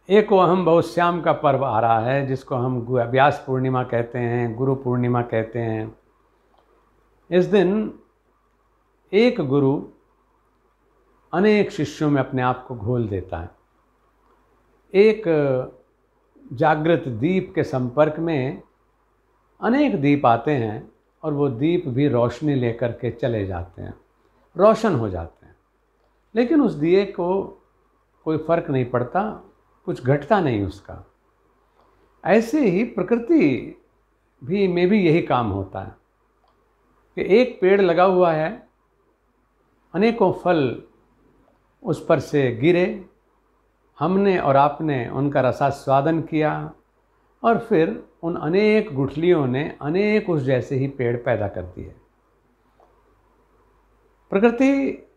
एक ओहम बहुश्याम का पर्व आ रहा है, जिसको हम व्यास पूर्णिमा कहते हैं, गुरु पूर्णिमा कहते हैं। इस दिन एक गुरु अनेक शिष्यों में अपने आप को घोल देता है। एक जागृत दीप के संपर्क में अनेक दीप आते हैं और वो दीप भी रोशनी लेकर के चले जाते हैं, रोशन हो जाते हैं, लेकिन उस दिए को कोई फर्क नहीं पड़ता, कुछ घटता नहीं उसका। ऐसे ही प्रकृति में भी यही काम होता है कि एक पेड़ लगा हुआ है, अनेकों फल उस पर से गिरे, हमने और आपने उनका रसास्वादन किया और फिर उन अनेक गुठलियों ने अनेक उस जैसे ही पेड़ पैदा कर दिए। प्रकृति,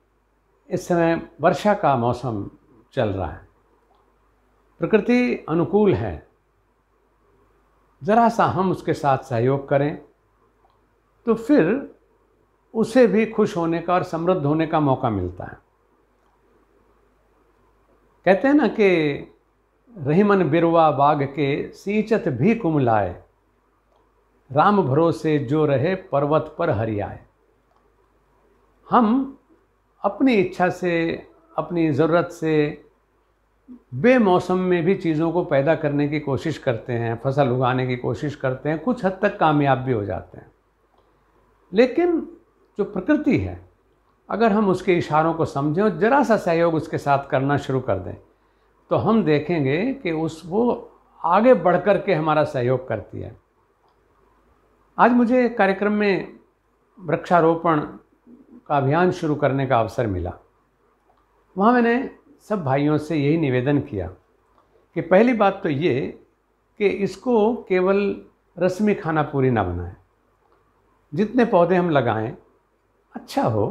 इस समय वर्षा का मौसम चल रहा है, प्रकृति अनुकूल है। ज़रा सा हम उसके साथ सहयोग करें तो फिर उसे भी खुश होने का और समृद्ध होने का मौका मिलता है। कहते हैं ना कि रहीमन बिरवा बाग के सींचत भी कुमलाए, राम भरोसे जो रहे पर्वत पर हरियाए। हम अपनी इच्छा से, अपनी ज़रूरत से बेमौसम में भी चीज़ों को पैदा करने की कोशिश करते हैं, फसल उगाने की कोशिश करते हैं, कुछ हद तक कामयाब भी हो जाते हैं। लेकिन जो प्रकृति है, अगर हम उसके इशारों को समझें और ज़रा सा सहयोग उसके साथ करना शुरू कर दें तो हम देखेंगे कि वो आगे बढ़ कर के हमारा सहयोग करती है। आज मुझे कार्यक्रम में वृक्षारोपण का अभियान शुरू करने का अवसर मिला। वहाँ मैंने सब भाइयों से यही निवेदन किया कि पहली बात तो ये कि इसको केवल रस्मी खाना पूरी ना बनाएं। जितने पौधे हम लगाएं अच्छा हो,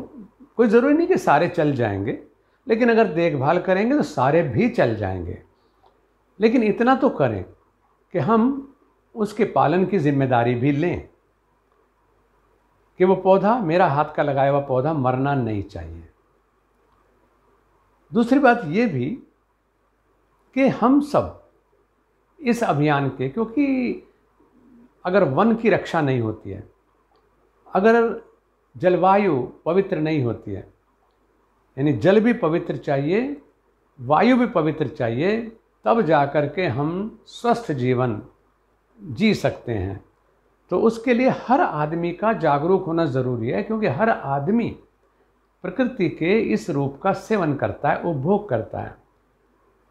कोई ज़रूरी नहीं कि सारे चल जाएंगे, लेकिन अगर देखभाल करेंगे तो सारे भी चल जाएंगे। लेकिन इतना तो करें कि हम उसके पालन की जिम्मेदारी भी लें कि वो पौधा, मेरा हाथ का लगाया हुआ पौधा, मरना नहीं चाहिए। दूसरी बात ये भी कि हम सब इस अभियान के, क्योंकि अगर वन की रक्षा नहीं होती है, अगर जलवायु पवित्र नहीं होती है, यानी जल भी पवित्र चाहिए, वायु भी पवित्र चाहिए, तब जाकर के हम स्वस्थ जीवन जी सकते हैं। तो उसके लिए हर आदमी का जागरूक होना ज़रूरी है, क्योंकि हर आदमी प्रकृति के इस रूप का सेवन करता है, उपभोग करता है,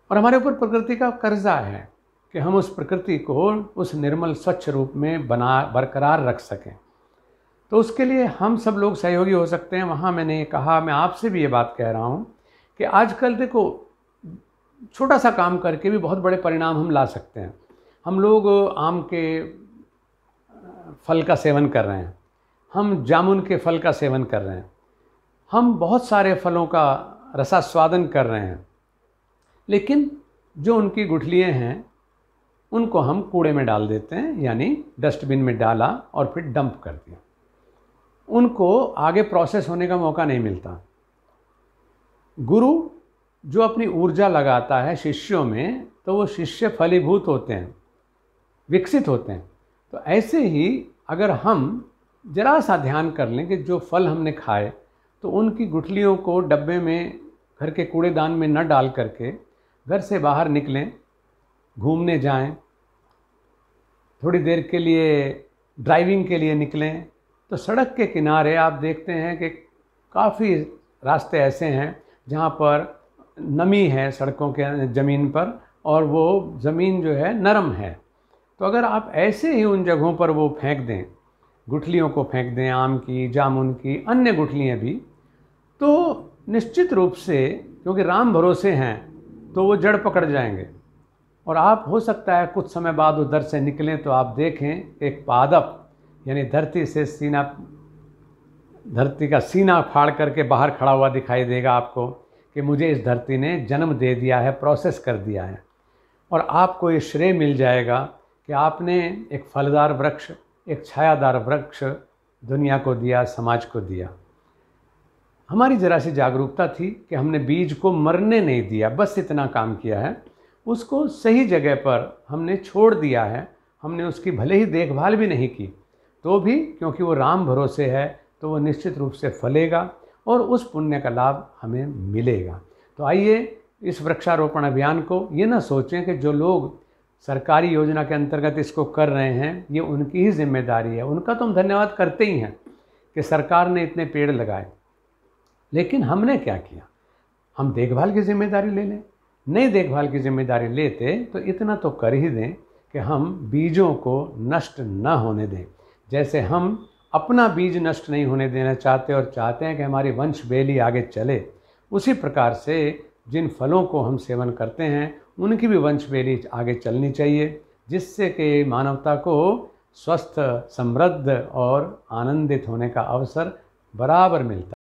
और हमारे ऊपर प्रकृति का कर्जा है कि हम उस प्रकृति को उस निर्मल स्वच्छ रूप में बरकरार रख सकें। तो उसके लिए हम सब लोग सहयोगी हो सकते हैं। वहाँ मैंने ये कहा, मैं आपसे भी ये बात कह रहा हूँ कि आजकल देखो, छोटा सा काम करके भी बहुत बड़े परिणाम हम ला सकते हैं। हम लोग आम के फल का सेवन कर रहे हैं, हम जामुन के फल का सेवन कर रहे हैं, हम बहुत सारे फलों का रसास्वादन कर रहे हैं, लेकिन जो उनकी गुठलियाँ हैं उनको हम कूड़े में डाल देते हैं, यानी डस्टबिन में डाला और फिर डंप कर दिया। उनको आगे प्रोसेस होने का मौका नहीं मिलता। गुरु जो अपनी ऊर्जा लगाता है शिष्यों में, तो वो शिष्य फलीभूत होते हैं, विकसित होते हैं। तो ऐसे ही अगर हम जरा सा ध्यान कर लें कि जो फल हमने खाए, तो उनकी गुठलियों को डब्बे में, घर के कूड़ेदान में न डाल करके घर से बाहर निकलें, घूमने जाएं, थोड़ी देर के लिए ड्राइविंग के लिए निकलें, तो सड़क के किनारे आप देखते हैं कि काफ़ी रास्ते ऐसे हैं जहाँ पर नमी है सड़कों के ज़मीन पर, और वो ज़मीन जो है नरम है। तो अगर आप ऐसे ही उन जगहों पर वो फेंक दें, गुठलियों को फेंक दें, आम की, जामुन की, अन्य गुठलियाँ भी, तो निश्चित रूप से, क्योंकि राम भरोसे हैं, तो वो जड़ पकड़ जाएंगे। और आप हो सकता है कुछ समय बाद उधर से निकलें तो आप देखें एक पादप, यानी धरती का सीना फाड़ करके बाहर खड़ा हुआ दिखाई देगा आपको कि मुझे इस धरती ने जन्म दे दिया है, प्रोसेस कर दिया है। और आपको ये श्रेय मिल जाएगा कि आपने एक फलदार वृक्ष, एक छायादार वृक्ष दुनिया को दिया, समाज को दिया। हमारी ज़रा सी जागरूकता थी कि हमने बीज को मरने नहीं दिया, बस इतना काम किया है। उसको सही जगह पर हमने छोड़ दिया है, हमने उसकी भले ही देखभाल भी नहीं की, तो भी क्योंकि वो राम भरोसे है तो वो निश्चित रूप से फलेगा और उस पुण्य का लाभ हमें मिलेगा। तो आइए इस वृक्षारोपण अभियान को ये ना सोचें कि जो लोग सरकारी योजना के अंतर्गत इसको कर रहे हैं ये उनकी ही जिम्मेदारी है। उनका तो हम धन्यवाद करते ही हैं कि सरकार ने इतने पेड़ लगाए, लेकिन हमने क्या किया? हम देखभाल की जिम्मेदारी ले लें। नहीं देखभाल की जिम्मेदारी लेते तो इतना तो कर ही दें कि हम बीजों को नष्ट न होने दें। जैसे हम अपना बीज नष्ट नहीं होने देना चाहते और चाहते हैं कि हमारी वंश बेली आगे चले, उसी प्रकार से जिन फलों को हम सेवन करते हैं उनकी भी वंश बेली आगे चलनी चाहिए, जिससे कि मानवता को स्वस्थ, समृद्ध और आनंदित होने का अवसर बराबर मिलता है।